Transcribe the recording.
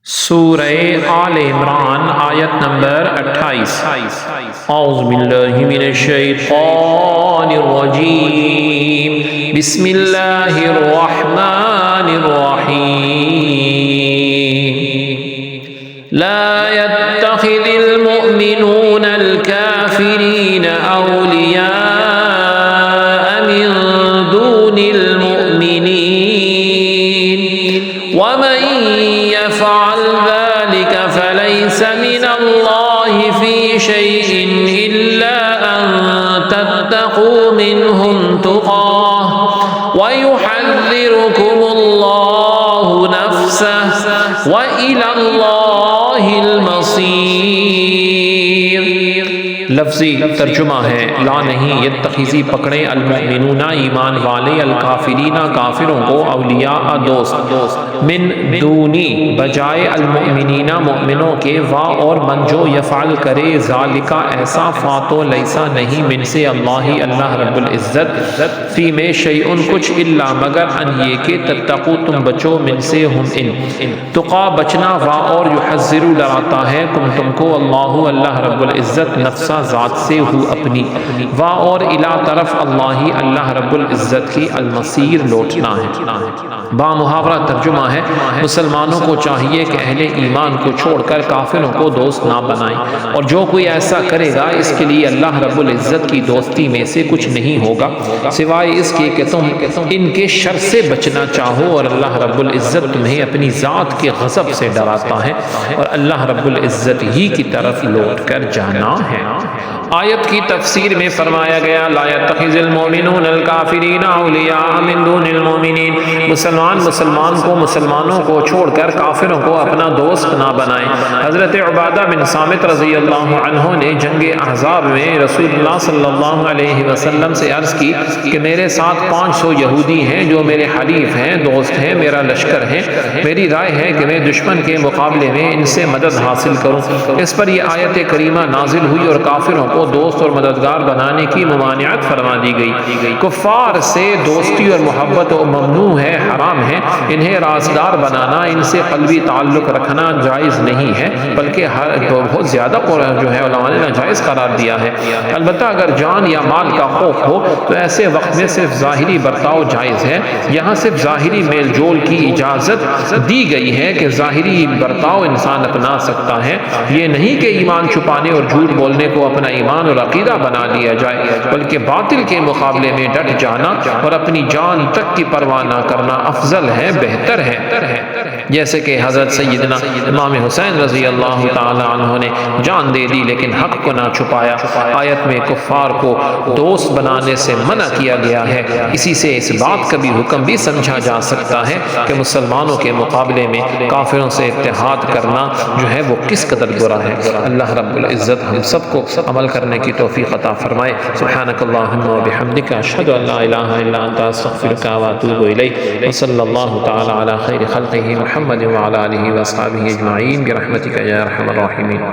سورہ آل عمران آیت نمبر 28۔ اعوذ باللہ من الشیطان الرجیم، بسم اللہ الرحمن الرحیم۔ لا يتخذ المؤمنون الكافرين أولياء من دون المؤمنين ومن يفعل ذلك فليس من الله في شيء إلا أن تتقوا منهم تقاه ويحذركم الله نفسه وإلى الله المصير۔ لفظی ترجمہ ہے لا نہیں یتخذی پکڑے المؤمنون ایمان والے الکافرین کافروں کو اولیاء دوست من دونی بجائے المؤمنین مومنوں کے وا اور من جو یفعل کرے ذالکا ایسا فاتو لیسا نہیں من سے اللہ رب العزت فی میں شیئن کچھ الا مگر ان یہ کہ تتقو تم بچو من سے ہم ان تقا بچنا وا اور یحذر ڈراتا ہے تم کو اللہ رب العزت نفسا ذات سے ہو اپنی وا اور الہ طرف اللہ رب العزت کی المصیر لوٹنا ہے۔ با محاورہ ترجمہ ہے مسلمانوں کو چاہیے کہ اہل ایمان کو چھوڑ کر کافروں کو دوست نہ بنائیں، اور جو کوئی ایسا کرے گا اس کے لیے اللہ رب العزت کی دوستی میں سے کچھ نہیں ہوگا سوائے اس کے کہ تم ان کے شر سے بچنا چاہو، اور اللہ رب العزت تمہیں اپنی ذات کے غضب سے ڈراتا ہے اور اللہ رب العزت ہی کی طرف لوٹ کر جانا ہے۔ آیت کی تفسیر میں فرمایا گیا لا يتخذ المؤمنون الکافرین اولیاء من دون المؤمنین، مسلمانوں کو چھوڑ کر کافروں کو اپنا دوست نہ بنائیں۔ حضرت عبادہ بن صامت رضی اللہ عنہ نے جنگ احزاب میں رسول اللہ صلی اللہ علیہ وسلم سے عرض کی کہ میرے ساتھ 500 یہودی ہیں جو میرے حلیف ہیں، دوست ہیں، میرا لشکر ہے، میری رائے ہے کہ میں دشمن کے مقابلے میں ان سے مدد حاصل کروں۔ اس پر یہ آیت کریمہ نازل ہوئی اور کافروں کو دوست اور مددگار بنانے کی ممانعت فرما دی گئی۔ کفار سے دوستی اور محبت ممنوع ہے، حرام ہے، انہیں رازدار بنانا، ان سے قلبی تعلق رکھنا جائز نہیں ہے، بلکہ بہت زیادہ جو ہے علماء نے ناجائز قرار دیا ہے۔ البتہ اگر جان یا مال کا خوف ہو تو ایسے وقت میں صرف ظاہری برتاؤ جائز ہے۔ یہاں صرف ظاہری میل جول کی اجازت دی گئی ہے کہ ظاہری برتاؤ انسان اپنا سکتا ہے، یہ نہیں کہ ایمان چھپانے اور جھوٹ بولنے کو اپنا ایمان اور عقیدہ بنا لیا جائے، بلکہ باطل کے مقابلے میں ڈٹ جانا اور اپنی جان تک کی پرواہ نہ کرنا افضل ہے، بہتر ہے۔ جیسے کہ حضرت سیدنا امام حسین رضی اللہ تعالی عنہ نے جان دے دی لیکن حق کو نہ چھپایا۔ آیت میں کفار کو دوست بنانے سے منع کیا گیا ہے، اسی سے اس بات کا بھی حکم بھی سمجھا جا سکتا ہے کہ مسلمانوں کے مقابلے میں کافروں سے اتحاد کرنا جو ہے وہ کس قدر برا ہے۔ اللہ رب العزت ہم سب کو عمل کرنے کی توفیق عطا فرمائے۔ سبحانک اللہم و بحمدک، اشہد ان لا الہ الا انت، استغفرک و اتوب الیک، وصلی اللہ تعالی علی خیر خلقہ محمد وعلی آلہ واصحابہ اجمعین برحمتک یا ارحم الراحمین۔